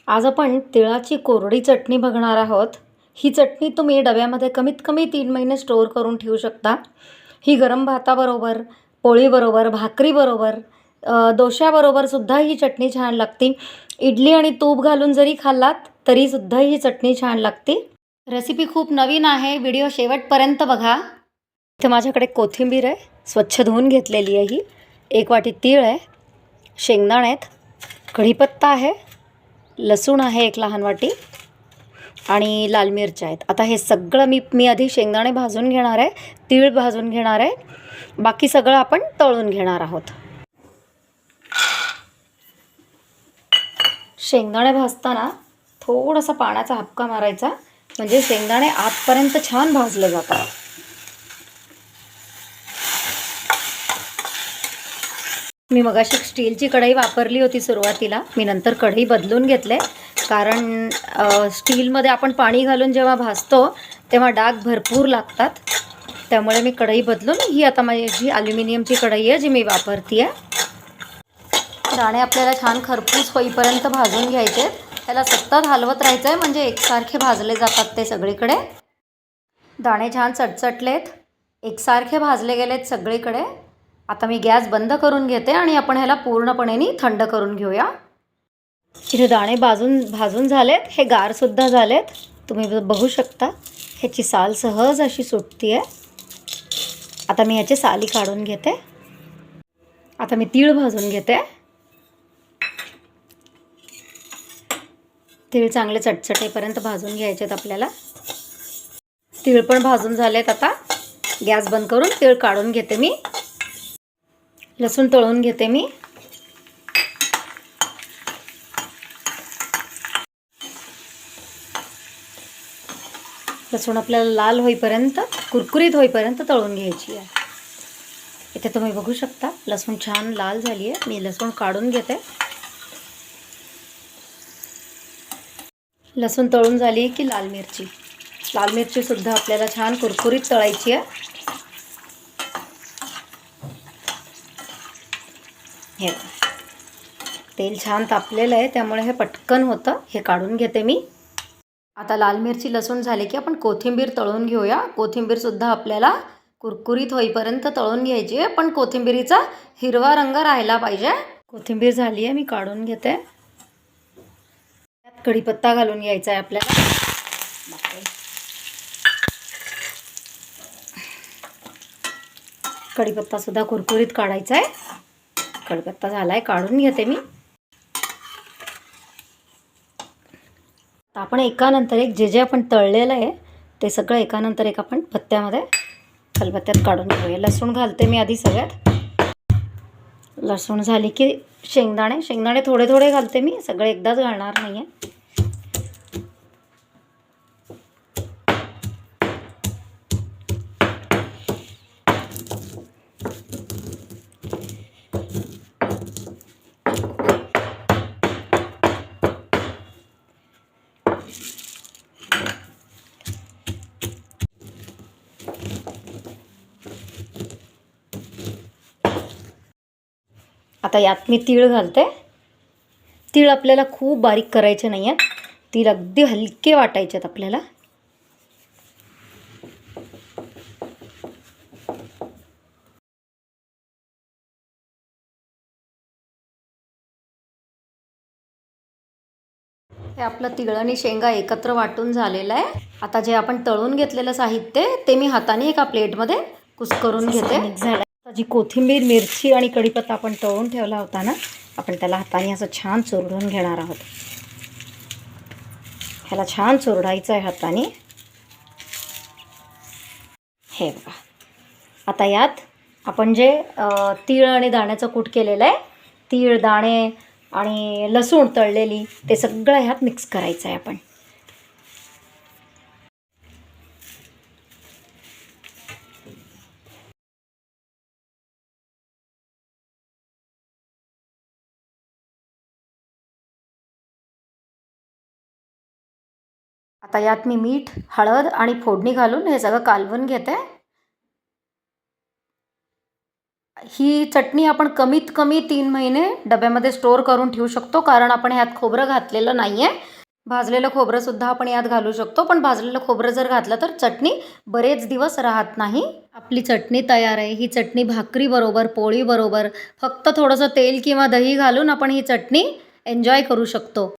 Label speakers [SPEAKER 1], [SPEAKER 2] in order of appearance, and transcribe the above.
[SPEAKER 1] आज आपण तिळाची कोरडी चटणी बघणार आहोत। ही चटणी तुम्ही डब्यामध्ये कमीत कमी 3 महिने स्टोअर करून ठेवू शकता। ही गरम भाताबरोबर, पोळीबरोबर, भाकरीबरोबर, डोश्याबरोबर सुद्धा ही चटणी छान लागते। इडली आणि तूप घालून जरी खाल्लात तरी सुद्धा ही चटणी छान लागते। रेसिपी खूप नवीन आहे, व्हिडिओ शेवटपर्यंत बघा। इथे माझ्याकडे कोथिंबीर आहे, स्वच्छ धुवून घेतलेली आहे। ही 1 वाटी तीळ आहे, शेंगदाणे आहेत, कढीपत्ता आहे, लसूण आहे 1 लहान वाटी आणि लाल मिरच्या आहेत। आता हे सगळं मी आधी शेंगदाणे भाजून घेणार आहे, तीळ भाजून घेणार आहे, बाकी सगळं आपण तळून घेणार आहोत। शेंगदाणे भाजताना थोडासा पाण्याचा हबका मारायचा, म्हणजे शेंगदाणे आतपर्यंत छान भाजले जातात। मी मगाशी स्टीलची कढई वापरली होती सुरुवातीला, मी नंतर कढई बदलून घेतले, कारण स्टीलमध्ये आपण पाणी घालून जेव्हा भाजतो तेव्हा डाग भरपूर लागतात। त्यामुळे मी कढई बदलून ही आता माझी ॲल्युमिनियमची कढई आहे जी मी वापरते आहे। दाणे आपल्याला छान खरपूस होईपर्यंत भाजून घ्यायचे। त्याला सतत हलवत राहायचं आहे, म्हणजे एकसारखे भाजले जातात ते सगळीकडे। दाणे छान चटचटलेत, एकसारखे भाजले गेलेत सगळीकडे। आता मी गॅस बंद करून घेते आणि आपण ह्याला पूर्णपणे थंड करून घेऊया। इथे दाणे भाजून झालेत, हे गारसुद्धा झालेत, तुम्ही बघू शकता। ह्याची साल सहज अशी सुटते आहे। आता मी ह्याची साली काढून घेते। आता मी तीळ भाजून घेते। तीळ चांगले चटचटेपर्यंत भाजून घ्यायचे आहेत आपल्याला। तीळ पण भाजून झालेत, आता गॅस बंद करून तीळ काढून घेते मी। लसूण तळून घेते मी। लसूण आपल्याला लाल होईपर्यंत, कुरकुरीत होईपर्यंत तळून घ्यायची आहे। इथे तुम्ही बघू शकता लसूण छान लाल झाली आहे। मी लसूण काढून घेते। लसूण तळून झाली की लाल मिरची सुद्धा आपल्याला छान कुरकुरीत तळायची आहे। हे तेल छान तापलेलं आहे, त्यामुळे हे पटकन होतं। हे काढून घेते मी। आता लाल मिरची लसूण झाले की आपण कोथिंबीर तळून घेऊया। कोथिंबीर सुद्धा आपल्याला कुरकुरीत होईपर्यंत तळून घ्यायची आहे, पण कोथिंबीरीचा हिरवा रंग राहिला पाहिजे। कोथिंबीर झाली आहे, मी काढून घेते। त्यात कढीपत्ता घालून घ्यायचा आहे आपल्याला। कढीपत्ता सुद्धा कुरकुरीत काढायचा आहे। कढीपत्ता झालाय, काढून घेते मी। आपण एकानंतर एक जे आपण तळलेलं आहे ते सगळं एकानंतर एक आपण खलबत्त्यात काढून घेऊया। लसूण घालते मी आधी सगळ्यात। लसूण झाली की शेंगदाणे थोडे थोडे घालते मी, सगळे एकदाच घालणार नाही आहे। आता यात मी तीळ घालते। तीळ आपल्याला खूप बारीक करायचे नाही आहेत, तीळ अगदी हलके वाटायचे आहेत आपल्याला। हे आपलं तीळ आणि शेंगा एकत्र वाटून झालेलं आहे। आता जे आपण तळून घेतलेलं साहित्य ते मी हाताने एका प्लेटमध्ये कुस्करून घेते। जी कोथिंबीर, मिरची आणि कढीपत्ता आपण तळून ठेवला होता ना, आपण त्याला हाताने असं छान चुरडून घेणार आहोत। ह्याला छान चुरडायचं आहे हाताने। हे बघा, आता यात आपण जे तीळ आणि दाण्याचं कूट केलेलं आहे, तीळ, दाणे आणि लसूण तळलेली, ते सगळं ह्यात मिक्स करायचं आहे आपण। आता यात मी मीठ, हळद आणि फोडणी घालून हे सगळं कालवून घेते। ही चटणी आपण कमीत कमी 3 महिने डब्यामध्ये स्टोअर करून ठेवू शकतो, कारण आपण ह्यात खोबरं घातलेलं नाही आहे. भाजलेलं खोबरंसुद्धा आपण यात घालू शकतो, पण भाजलेलं खोबरं जर घातलं तर चटणी बरेच दिवस राहत नाही. आपली चटणी तयार आहे. ही चटणी भाकरीबरोबर, पोळीबरोबर फक्त थोडंसं तेल किंवा दही घालून आपण ही चटणी एन्जॉय करू शकतो.